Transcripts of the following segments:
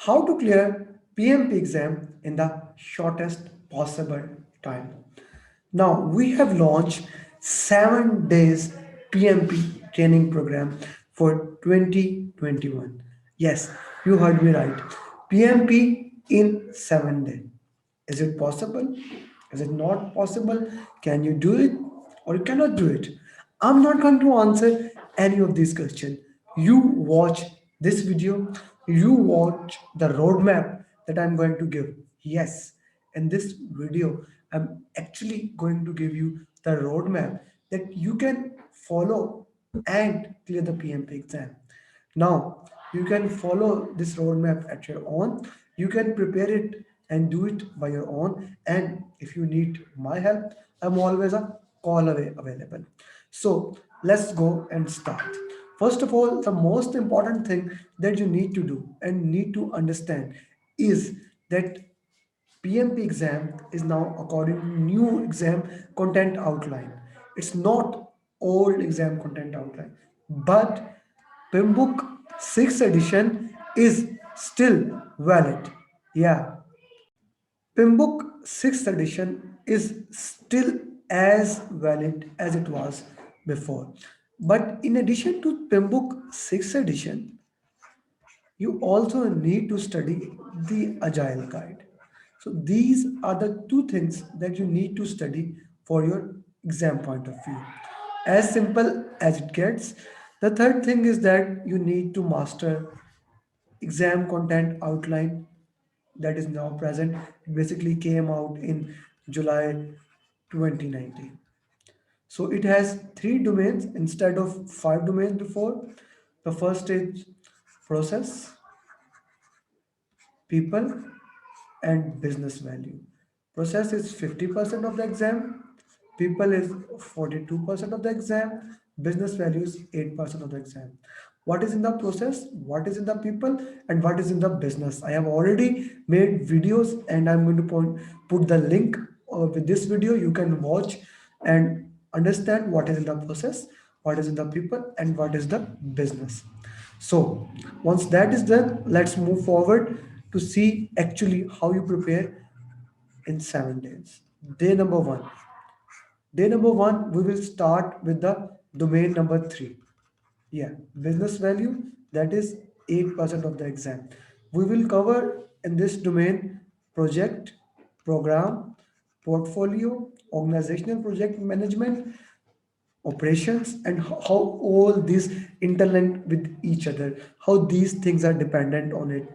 How to clear PMP exam in the shortest possible time. Now we have launched 7 days PMP training program for 2021. Yes, you heard me right. PMP in 7 days. Is it possible? Is it not possible? Can you do it or you cannot do it? I'm not going to answer any of these questions. You watch this video, you watch the roadmap that I'm going to give. Yes, in this video, I'm actually going to give you the roadmap that you can follow and clear the PMP exam. Now, you can follow this roadmap at your own. You can prepare it and do it by your own. And if you need my help, I'm always a call away available. So let's go and start. First of all, the most important thing that you need to do and need to understand is that PMP exam is now according to new exam content outline. It's not old exam content outline, but PMBOK 6th edition is still valid. Yeah, PMBOK 6th edition is still as valid as it was before. But in addition to PMBOK 6th edition, you also need to study the Agile Guide. So these are the two things that you need to study for your exam point of view. As simple as it gets. The third thing is that you need to master exam content outline that is now present. It basically came out in July 2019. So it has three domains instead of five domains before. The first is process, people, and business value. Process is 50% of the exam, people is 42% of the exam, business value is 8% of the exam. What is in the process, what is in the people, and what is in the business? I have already made videos and I'm going to put the link with this video. You can watch and understand what is in the process, what is in the people, and what is the business. So once that is done, let's move forward to see actually how you prepare in 7 days. Day number one. Day number one, we will start with the domain number three. Yeah, business value, that is 8% of the exam. We will cover in this domain project, program, portfolio, organizational project management, operations, and how all these interlink with each other, how these things are dependent on it.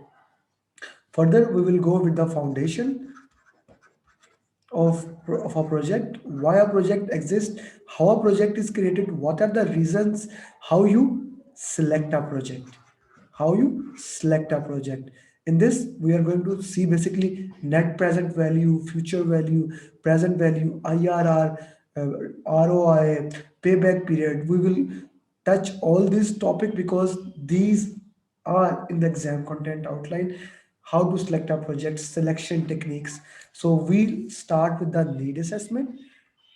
Further, we will go with the foundation of a project, why a project exists, how a project is created, what are the reasons, how you select a project, how you select a project. In this, we are going to see basically net present value, future value, present value, IRR, ROI, payback period. We will touch all these topic because these are in the exam content outline. How to select a project, selection techniques. So we'll start with the need assessment,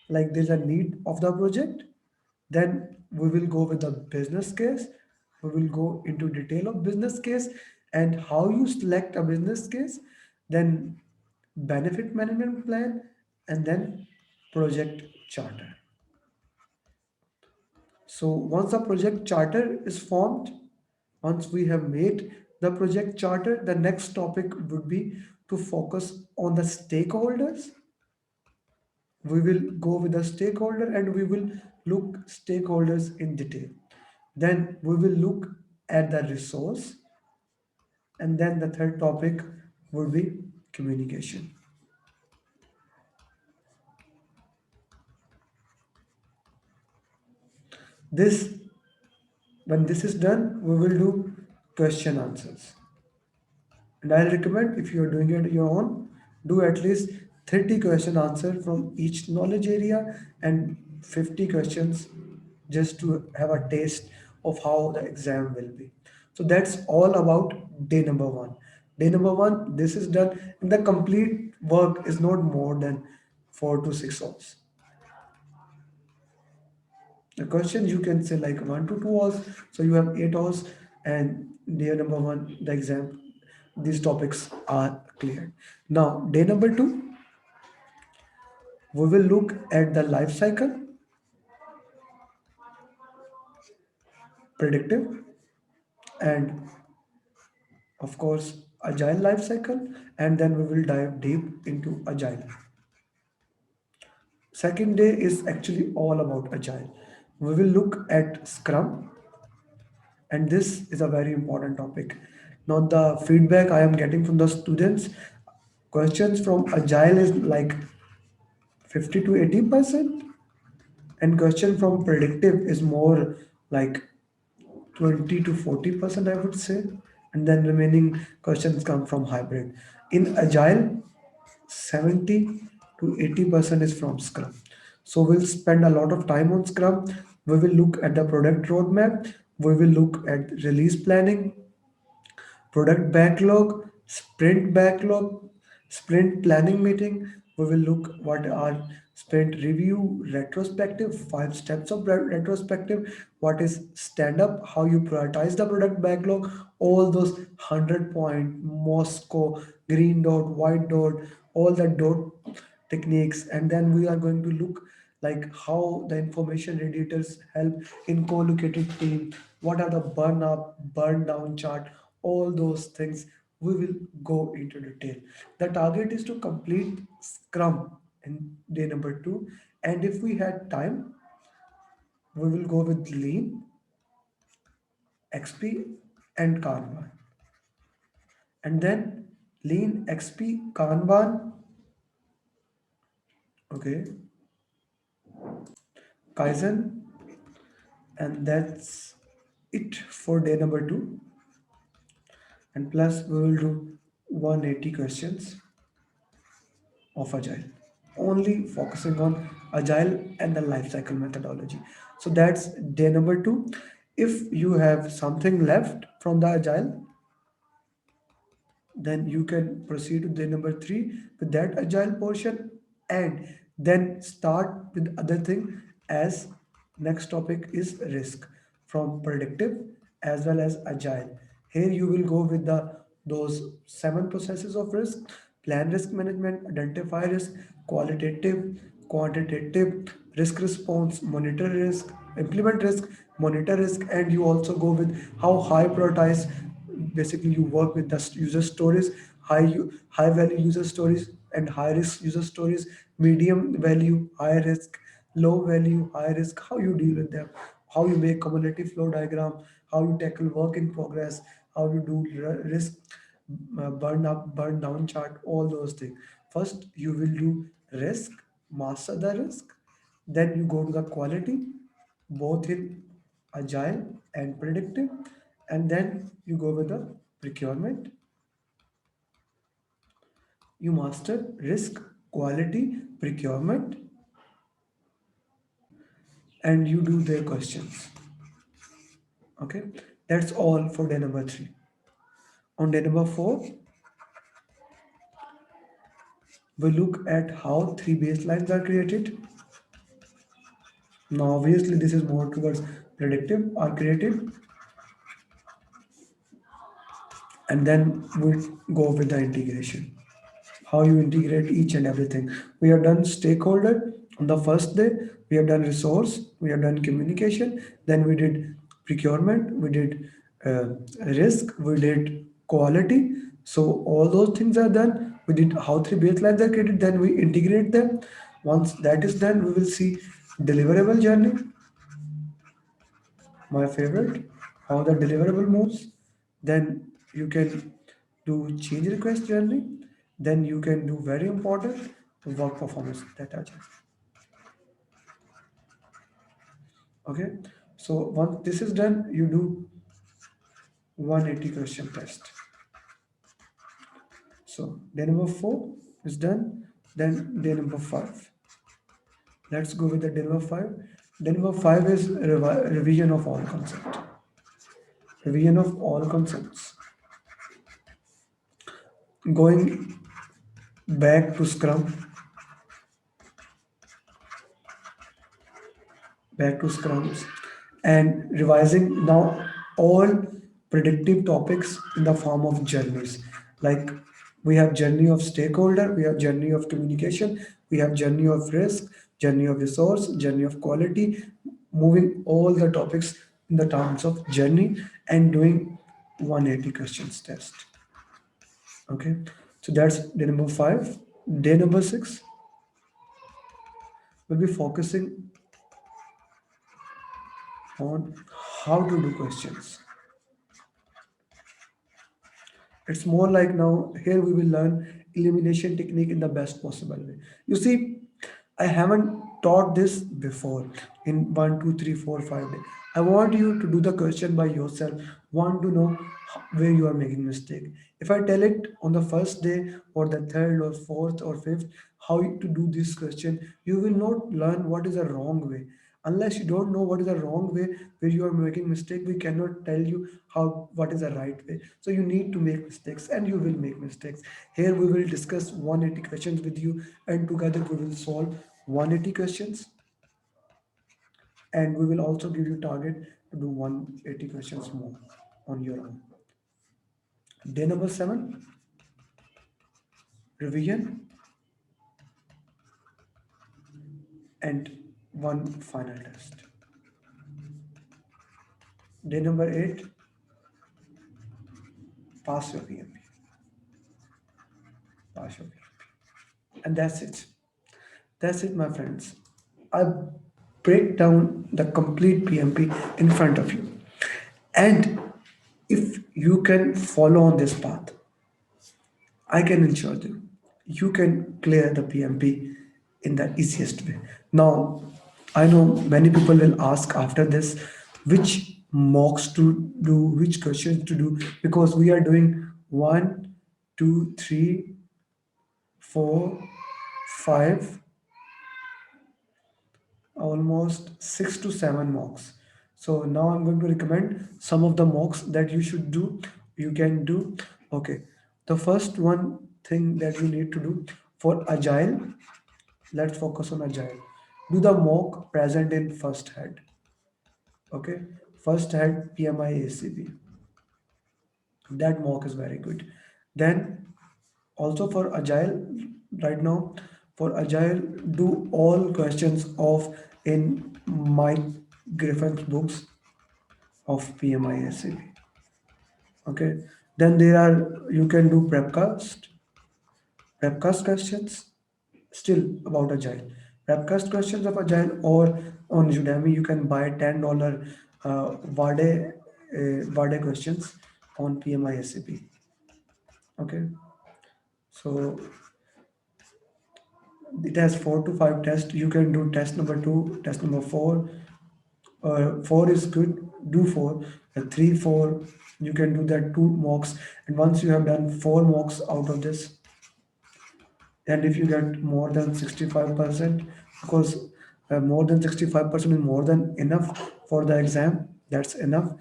like there's a need of the project. Then we will go with the business case. We will go into detail of business case and how you select a business case. Then benefit management plan, and then project charter. So once the project charter is formed, once we have made the project charter, the next topic would be to focus on the stakeholders. We will go with the stakeholder and we will look stakeholders in detail. Then we will look at the resource, and then the third topic would be communication. This When this is done, we will do question answers. And I'll recommend, if you're doing it your own, do at least 30 question answer from each knowledge area and 50 questions just to have a taste of how the exam will be. So that's all about day number one. Day number one, this is done, and the complete work is not more than 4 to 6 hours. The questions you can say like 1 to 2 hours, so you have 8 hours, and day number one, the exam. these topics are cleared. Now, day number two, we will look at the life cycle, predictive, and of course, agile life cycle, and then we will dive deep into agile. Second day is actually all about agile. We will look at Scrum, and this is a very important topic. Now, the feedback I am getting from the students, questions from agile is like 50 to 80%, and question from predictive is more like 20 to 40%, I would say, and then remaining questions come from hybrid. In agile, 70 to 80% is from Scrum. So we'll spend a lot of time on Scrum. We will look at the product roadmap. We will look at release planning, product backlog, sprint planning meeting. We will look what are sprint review, retrospective, 5 steps of retrospective, what is stand up, how you prioritize the product backlog, all those 100 point, Moscow, green dot, white dot, all the dot techniques, and then we are going to look like how the information radiators help in co-located team, what are the burn up burn down chart, all those things we will go into detail. The target is to complete Scrum in day number 2, and if we had time we will go with Lean, XP, and Kanban. And then Lean, XP, Kanban, okay, Kaizen, and that's it for day number 2. And plus we will do 180 questions of agile, only focusing on agile and the life cycle methodology. So that's day number 2. If you have something left from the agile, then you can proceed to day number 3 with that agile portion, and then start with other thing, as next topic is risk, from predictive as well as agile. Here you will go with the those 7 processes of risk: plan risk management, identify risk, qualitative, quantitative, risk response, monitor risk, implement risk, monitor risk, and you also go with how high prioritize. Basically you work with the user stories, high value user stories and high risk user stories, medium value high risk, low value high risk, how you deal with them, how you make cumulative flow diagram, how you tackle work in progress, how you do risk burn up burn down chart, all those things. First you will do risk, master the risk, then you go to the quality, both in agile and predictive, and then you go with the procurement. You master risk, quality, procurement, and you do their questions. Okay, that's all for day number 3. On day number 4, we look at how 3 baselines are created. Now obviously this is more towards predictive or creative, and then we go with the integration, how you integrate each and everything. We have done stakeholder on the first day, we have done resource, we have done communication, then we did procurement, we did uh, risk, we did quality. So all those things are done. We did how 3 baselines are created, then we integrate them. Once that is done, we will see deliverable journey, my favorite, how the deliverable moves. Then you can do change request journey. Then you can do very important work performance data check. Okay. So once this is done, you do 180 question test. So day number 4 is done. Then day number 5. Let's go with the day number 5. Day number 5 is revision of all concept. Revision of all concepts. Going back to Scrum, back to scrums, and revising now all predictive topics in the form of journeys. Like we have journey of stakeholder, we have journey of communication, we have journey of risk, journey of resource, journey of quality, moving all the topics in the terms of journey and doing 180 questions test. Okay, so that's day number 5. Day number 6 will be focusing on how to do questions. It's more like now here we will learn elimination technique in the best possible way. You see, I haven't taught this before in 1, 2, 3, 4, 5 days. I want you to do the question by yourself. Want to know where you are making mistake. If I tell it on the first day or the third or fourth or fifth how to do this question, you will not learn what is a wrong way. Unless you don't know what is a wrong way where you are making mistake, we cannot tell you how what is a right way. So you need to make mistakes and you will make mistakes. Here we will discuss 180 questions with you, and together we will solve 180 questions, and we will also give you target to do 180 questions more on your own. Day number 7, revision and one final test. Day number 8, pass your PMP. Pass your PMP. And that's it. That's it, my friends. I break down the complete PMP in front of you. And if you can follow on this path, I can ensure you can clear the PMP in the easiest way. Now, I know many people will ask after this which mocks to do, which questions to do, because we are doing 1, 2, 3, 4, 5, almost 6 to 7 mocks. So now I'm going to recommend some of the mocks that you should do. You can do. Okay. The first one thing that you need to do for agile, let's focus on agile. Do the mock present in first head. Okay. First head PMI ACB. That mock is very good. Then also for agile, right now, for agile, do all questions of in Mike Griffin's books of PMISCB. Okay. Then there are, you can do prepcast questions still about agile. Prepcast questions of agile, or on Udemy you can buy $10 Vade questions on PMISCB. Okay. So it has 4 to 5 tests. You can do test number 2, test number 4. 4 is good. Do 4. 3, 4. You can do that 2 mocks. And once you have done 4 mocks out of this, and if you get more than 65%, because more than 65% is more than enough for the exam, that's enough,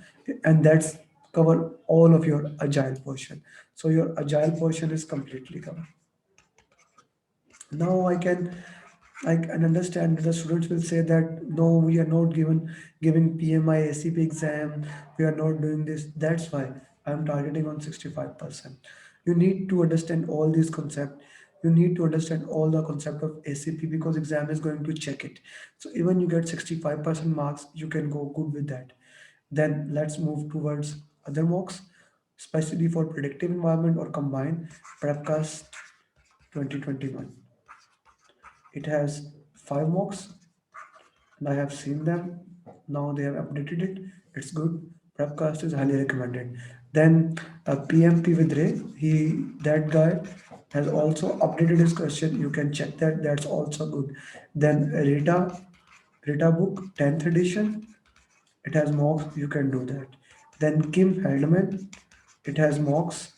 and that's cover all of your agile portion. So your agile portion is completely covered. Now I can understand that the students will say that no, we are not giving PMI ACP exam, we are not doing this. That's why I'm targeting on 65%. You need to understand all these concepts. You need to understand all the concept of ACP because exam is going to check it. So even you get 65% marks, you can go good with that. Then let's move towards other mocks, especially for predictive environment or combined prepcast 2021. It has 5 mocks and I have seen them. Now they have updated it. It's good. Prepcast is highly recommended. Then PMP with Ray, that guy has also updated his question. You can check that. That's also good. Then Rita book 10th edition. It has mocks. You can do that. Then Kim Heldman. It has mocks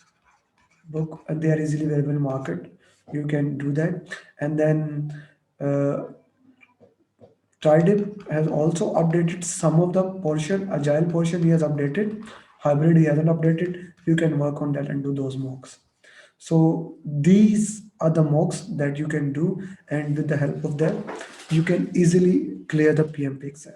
book and they are easily available in market. You can do that. And then Tridip has also updated some of the portion, agile portion he has updated, hybrid he hasn't updated. You can work on that and do those mocks. So these are the mocks that you can do, and with the help of them, you can easily clear the PMP exam.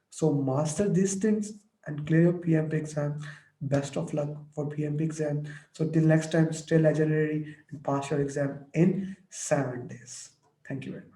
So master these things and clear your PMP exam. Best of luck for PMP exam. So till next time, stay legendary and pass your exam in 7 days. Thank you very much.